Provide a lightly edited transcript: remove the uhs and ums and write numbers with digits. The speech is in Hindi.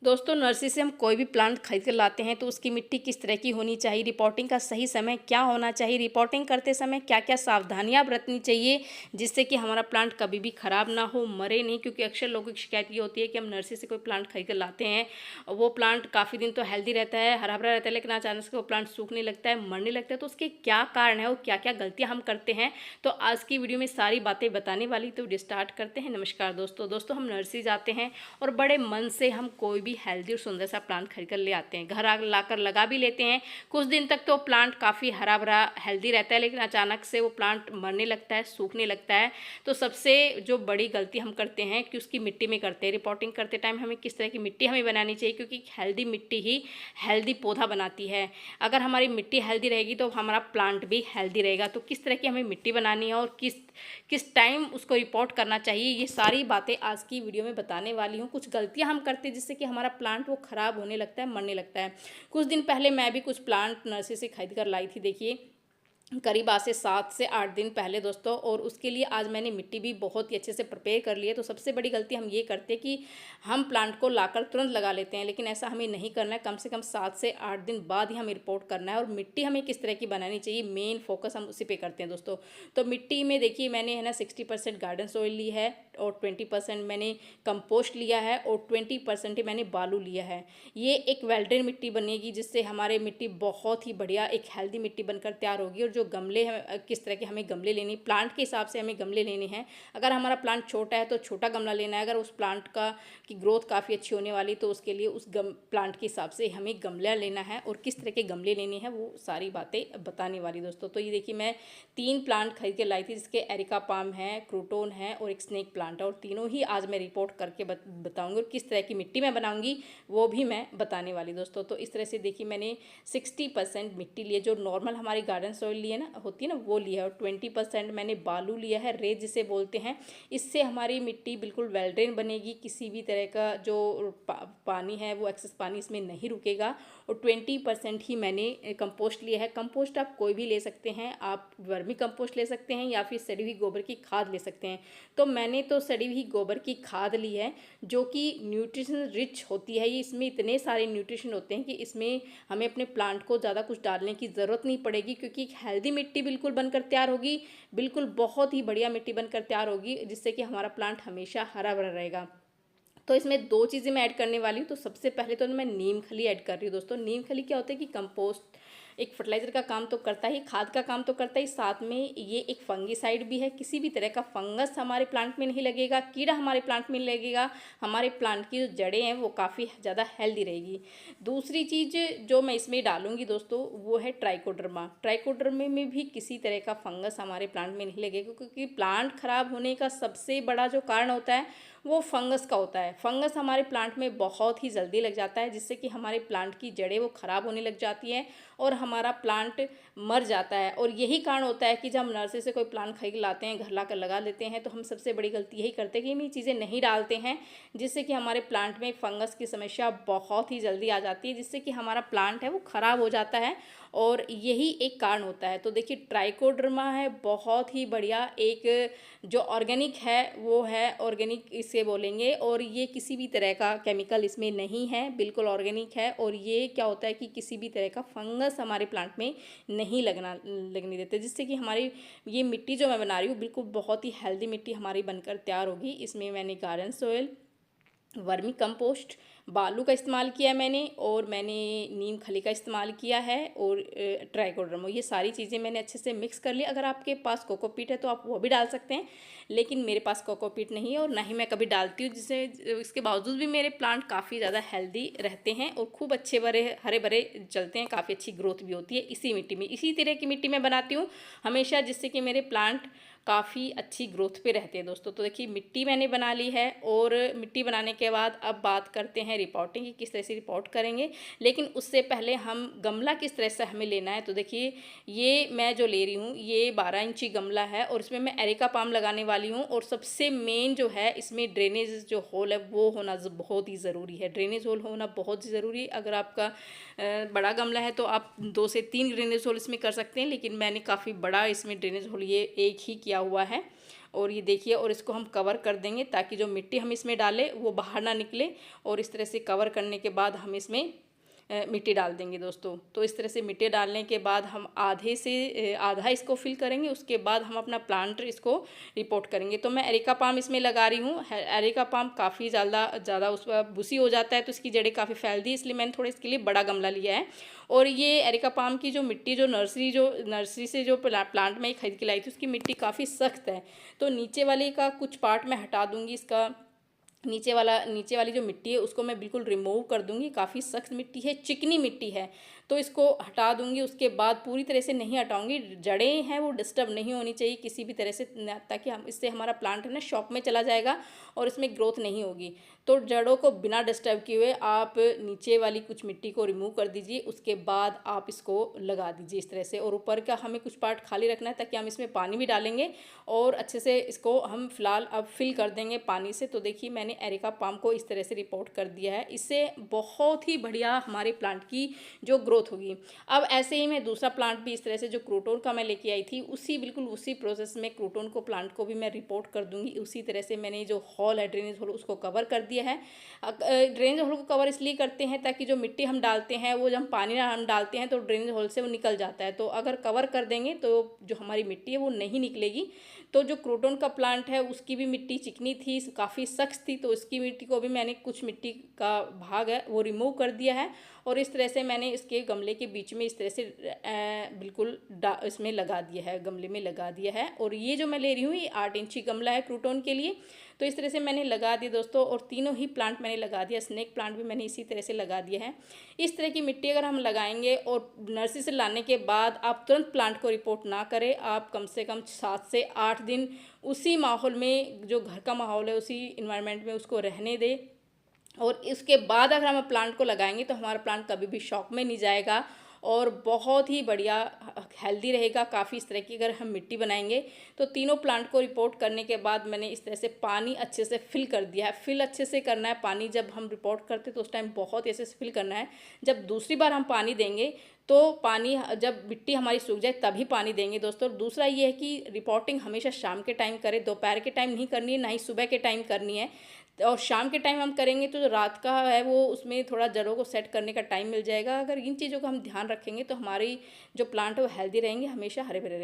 दोस्तों नर्सरी से हम कोई भी प्लांट खरीद कर लाते हैं तो उसकी मिट्टी किस तरह की होनी चाहिए, रिपोर्टिंग का सही समय क्या होना चाहिए, रिपोर्टिंग करते समय क्या क्या सावधानियां बरतनी चाहिए जिससे कि हमारा प्लांट कभी भी ख़राब ना हो, मरे नहीं। क्योंकि अक्सर लोगों की शिकायत ये होती है कि हम नर्सरी से कोई प्लांट खरीद कर लाते हैं, वो प्लांट काफ़ी दिन तो हेल्दी रहता है, हरा भरा रहता है, लेकिन अचानक से वो प्लांट सूखने लगता है, मरने लगता है। तो उसके क्या कारण है और क्या क्या गलतियाँ हम करते हैं, तो आज की वीडियो में सारी बातें बताने वाली। तो वीडियो स्टार्ट करते हैं। नमस्कार दोस्तों, हम नर्सरी जाते हैं और बड़े मन से हम कोई भी हेल्दी और सुंदर सा प्लांट खरीद कर ले आते हैं, घर लाकर लगा भी लेते हैं। कुछ दिन तक तो प्लांट काफ़ी हरा भरा हेल्दी रहता है, लेकिन अचानक से वो प्लांट मरने लगता है, सूखने लगता है। तो सबसे जो बड़ी गलती हम करते हैं कि उसकी मिट्टी में करते हैं। रिपोर्टिंग करते टाइम हमें किस तरह की मिट्टी हमें बनानी चाहिए, क्योंकि हेल्दी मिट्टी ही हेल्दी पौधा बनाती है। अगर हमारी मिट्टी हेल्दी रहेगी तो हमारा प्लांट भी हेल्दी रहेगा। तो किस तरह की हमें मिट्टी बनानी है और किस किस टाइम उसको रिपोर्ट करना चाहिए, ये सारी बातें आज की वीडियो में बताने वाली हूँ। कुछ गलतियाँ हम करते हैं जिससे कि हमारा प्लांट वो ख़राब होने लगता है, मरने लगता है। कुछ दिन पहले मैं भी कुछ प्लांट नर्सरी से खरीद कर लाई थी, देखिए करीब आज से 7 से 8 दिन पहले दोस्तों। और उसके लिए आज मैंने मिट्टी भी बहुत ही अच्छे से प्रिपेयर कर ली है। तो सबसे बड़ी गलती हम ये करते हैं कि हम प्लांट को लाकर तुरंत लगा लेते हैं, लेकिन ऐसा हमें नहीं करना है। कम से कम 7 से 8 दिन बाद ही हमें रिपोर्ट करना है। और मिट्टी हमें किस तरह की बनानी चाहिए, मेन फोकस हम उसी पे करते हैं दोस्तों। तो मिट्टी में देखिए मैंने है ना 60% गार्डन सॉइल ली है और 20% मैंने कंपोस्ट लिया है और 20% ही मैंने बालू लिया है। ये एक वेल ड्रेन मिट्टी बनेगी, जिससे हमारे मिट्टी बहुत ही बढ़िया एक हेल्दी मिट्टी बनकर तैयार होगी। और जो गमले हैं, किस तरह के हमें गमले लेने, प्लांट के हिसाब से हमें गमले लेने हैं। अगर हमारा प्लांट छोटा है तो छोटा गमला लेना है। अगर उस प्लांट की ग्रोथ काफ़ी अच्छी होने वाली तो उसके लिए उस प्लांट के हिसाब से हमें गमला लेना है। और किस तरह के गमले लेने हैं वो सारी बातें बताने वाली दोस्तों। तो ये देखिए मैं 3 प्लांट खरीद के लाई थी, जिसके एरिका पाम है, क्रूटोन है और एक स्नेक प्लांट है। और तीनों ही आज मैं रिपोर्ट करके बताऊँगी। और किस तरह की मिट्टी मैं बनाऊँगी वो भी मैं बताने वाली दोस्तों। तो इस तरह से देखिए मैंने 60% मिट्टी ली है, जो नॉर्मल हमारी गार्डन सॉइल ली है ना, होती है ना, वो लिया है। और 20% मैंने बालू लिया है, रेत जिसे बोलते हैं। इससे हमारी मिट्टी बिल्कुल वेल ड्रेन बनेगी, किसी भी तरह का जो पानी है वो एक्सेस पानी इसमें नहीं रुकेगा। और 20% ही मैंने कंपोस्ट लिया है। कंपोस्ट आप कोई भी ले सकते हैं, आप वर्मी कंपोस्ट ले सकते हैं या फिर सड़ी हुई गोबर की खाद ले सकते हैं। तो मैंने तो सड़ी हुई गोबर की खाद ली है, जो कि न्यूट्रिशन रिच होती है। ये इसमें इतने सारे न्यूट्रिशन होते हैं कि इसमें हमें अपने प्लांट को ज़्यादा कुछ डालने की ज़रूरत नहीं पड़ेगी, क्योंकि हेल्दी मिट्टी बिल्कुल बनकर तैयार होगी, बिल्कुल बहुत ही बढ़िया मिट्टी बनकर तैयार होगी, जिससे कि हमारा प्लांट हमेशा हरा भरा रहेगा। तो इसमें 2 चीज़ें मैं ऐड करने वाली हूँ। तो सबसे पहले तो मैं नीम खली ऐड कर रही हूँ दोस्तों। नीम खली क्या होता है कि कंपोस्ट एक फर्टिलाइज़र का काम तो करता ही, खाद का काम तो करता ही, साथ में ये एक फंगीसाइड भी है। किसी भी तरह का फंगस हमारे प्लांट में नहीं लगेगा, कीड़ा हमारे प्लांट में नहीं लगेगा। हमारे प्लांट की जो जड़ें हैं वो काफ़ी ज़्यादा हेल्दी रहेगी। दूसरी चीज़ जो मैं इसमें डालूंगी दोस्तों वो है ट्राइकोडर्मा। ट्राइकोडर्मा में भी किसी तरह का फंगस हमारे प्लांट में नहीं लगेगा, क्योंकि प्लांट खराब होने का सबसे बड़ा जो कारण होता है वो फंगस का होता है। फंगस हमारे प्लांट में बहुत ही जल्दी लग जाता है, जिससे कि हमारे प्लांट की जड़ें वो ख़राब होने लग जाती हैं और हमारा प्लांट मर जाता है। और यही कारण होता है कि जब हम नर्सरी से कोई प्लांट खरीद लाते हैं, घर लाकर लगा लेते हैं, तो हम सबसे बड़ी गलती यही करते हैं कि हम ये चीज़ें नहीं डालते हैं, जिससे कि हमारे प्लांट में फंगस की समस्या बहुत ही जल्दी आ जाती है, जिससे कि हमारा प्लांट है वो ख़राब हो जाता है। और यही एक कारण होता है। तो देखिए ट्राइकोडर्मा है बहुत ही बढ़िया एक जो ऑर्गेनिक है, वो है ऑर्गेनिक इसे बोलेंगे। और ये किसी भी तरह का केमिकल इसमें नहीं है, बिल्कुल ऑर्गेनिक है। और ये क्या होता है कि किसी भी तरह का फंगस हमारे प्लांट में नहीं लगने देते, जिससे कि हमारी ये मिट्टी जो मैं बना रही हूँ बिल्कुल बहुत ही हेल्दी मिट्टी हमारी बनकर तैयार होगी। इसमें मैंने गार्डन सॉइल, वर्मी कंपोस्ट, बालू का इस्तेमाल किया है मैंने, और मैंने नीम खली का इस्तेमाल किया है, और ट्राइकोडर्मा। ये सारी चीज़ें मैंने अच्छे से मिक्स कर ली। अगर आपके पास कोकोपीट है तो आप वो भी डाल सकते हैं, लेकिन मेरे पास कोकोपीट नहीं है और ना ही मैं कभी डालती हूँ, जिससे इसके बावजूद भी मेरे प्लांट काफ़ी ज़्यादा हेल्दी रहते हैं और खूब अच्छे भरे हरे भरे चलते हैं, काफ़ी अच्छी ग्रोथ भी होती है इसी मिट्टी में। इसी तरह की मिट्टी मैं बनाती हूँ हमेशा, जिससे कि मेरे प्लांट काफ़ी अच्छी ग्रोथ पे रहते हैं दोस्तों। तो देखिए मिट्टी मैंने बना ली है, और मिट्टी बनाने के बाद अब बात करते हैं रिपोर्टिंग की, किस तरह से रिपोर्ट करेंगे। लेकिन उससे पहले हम गमला किस तरह से हमें लेना है। तो देखिए ये मैं जो ले रही हूँ ये 12 इंची गमला है, और इसमें मैं एरिका पाम लगाने वाली हूँ। और सबसे मेन जो है इसमें ड्रेनेज जो होल है वो होना बहुत ही ज़रूरी है। ड्रेनेज होल होना बहुत ही ज़रूरी है। अगर आपका बड़ा गमला है तो आप 2 से 3 ड्रेनेज होल इसमें कर सकते हैं, लेकिन मैंने काफ़ी बड़ा इसमें ड्रेनेज होल ये एक ही किया हुआ है। और ये देखिए, और इसको हम कवर कर देंगे ताकि जो मिट्टी हम इसमें डालें वो बाहर ना निकले। और इस तरह से कवर करने के बाद हम इसमें मिट्टी डाल देंगे दोस्तों। तो इस तरह से मिट्टी डालने के बाद हम आधे से आधा इसको फिल करेंगे, उसके बाद हम अपना प्लांट इसको रिपोर्ट करेंगे। तो मैं एरिका पाम इसमें लगा रही हूँ। एरिका पाम काफ़ी ज़्यादा उस पर बुसी हो जाता है तो इसकी जड़ें काफ़ी फैलती है, इसलिए मैंने थोड़ा इसके लिए बड़ा गमला लिया है। और ये एरिका पाम की जो मिट्टी जो नर्सरी से जो प्लांट में खरीद के लाई थी उसकी मिट्टी काफ़ी सख्त है। तो नीचे वाली का कुछ पार्ट मैं हटा दूँगी, इसका नीचे वाली जो मिट्टी है उसको मैं बिल्कुल रिमूव कर दूंगी। काफ़ी सख्त मिट्टी है, चिकनी मिट्टी है, तो इसको हटा दूंगी। उसके बाद पूरी तरह से नहीं हटाऊंगी, जड़ें हैं वो डिस्टर्ब नहीं होनी चाहिए किसी भी तरह से, ताकि हम इससे हमारा प्लांट है ना शॉक में चला जाएगा और इसमें ग्रोथ नहीं होगी। तो जड़ों को बिना डिस्टर्ब किए हुए आप नीचे वाली कुछ मिट्टी को रिमूव कर दीजिए, उसके बाद आप इसको लगा दीजिए इस तरह से। और ऊपर का हमें कुछ पार्ट खाली रखना है ताकि हम इसमें पानी भी डालेंगे और अच्छे से इसको हम फिलहाल अब फिल कर देंगे पानी से। तो देखिए मैंने एरिका पाम को इस तरह से रिपोर्ट कर दिया है, इससे बहुत ही बढ़िया हमारे प्लांट की जो ग्रोथ होगी। अब ऐसे ही मैं दूसरा प्लांट भी इस तरह से जो क्रूटोन का मैं लेके आई थी बिल्कुल उसी प्रोसेस में क्रूटोन को प्लांट को भी मैं रिपोर्ट कर दूंगी। उसी तरह से मैंने जो हॉल है ड्रेनेज होल उसको कवर कर दिया है। ड्रेनेज होल को कवर इसलिए करते हैं ताकि जो मिट्टी हम डालते हैं वो जब हम पानी हम डालते हैं तो ड्रेनेज होल से वो निकल जाता है। तो अगर कवर कर देंगे तो जो हमारी मिट्टी है वो नहीं निकलेगी। तो जो क्रूटोन का प्लांट है उसकी भी मिट्टी चिकनी थी, काफ़ी सख्त थी, तो उसकी मिट्टी को भी मैंने कुछ मिट्टी का भाग है वो रिमूव कर दिया है। और इस तरह से मैंने इसके गमले के बीच में इस तरह से बिल्कुल इसमें लगा दिया है, गमले में लगा दिया है। और ये जो मैं ले रही हूँ ये 8 इंची गमला है क्रूटोन के लिए। तो इस तरह से मैंने लगा दिया दोस्तों, और तीनों ही प्लांट मैंने लगा दिया। स्नेक प्लांट भी मैंने इसी तरह से लगा दिया है। इस तरह की मिट्टी अगर हम लगाएंगे और नर्सरी से लाने के बाद आप तुरंत प्लांट को रिपोर्ट ना करें, आप कम से कम 7 से 8 दिन उसी माहौल में, जो घर का माहौल है उसी इन्वायरमेंट में उसको रहने दें। और इसके बाद अगर हम प्लांट को लगाएंगे तो हमारा प्लांट कभी भी शॉक में नहीं जाएगा और बहुत ही बढ़िया हेल्दी रहेगा। काफ़ी इस तरह की अगर हम मिट्टी बनाएंगे तो तीनों प्लांट को रिपोर्ट करने के बाद मैंने इस तरह से पानी अच्छे से फिल कर दिया है। फिल अच्छे से करना है पानी, जब हम रिपोर्ट करते तो उस टाइम बहुत ऐसे से फिल करना है। जब दूसरी बार हम पानी देंगे तो पानी, जब मिट्टी हमारी सूख जाए तभी पानी देंगे दोस्तों। दूसरा ये है कि रिपोर्टिंग हमेशा शाम के टाइम करें, दोपहर के टाइम नहीं करनी है, ना ही सुबह के टाइम करनी है। और शाम के टाइम हम करेंगे तो जो रात का है वो उसमें थोड़ा जड़ों को सेट करने का टाइम मिल जाएगा। अगर इन चीज़ों का हम ध्यान रखेंगे तो हमारी जो प्लांट है वो हेल्दी रहेंगे, हमेशा हरे भरे रहेंगे।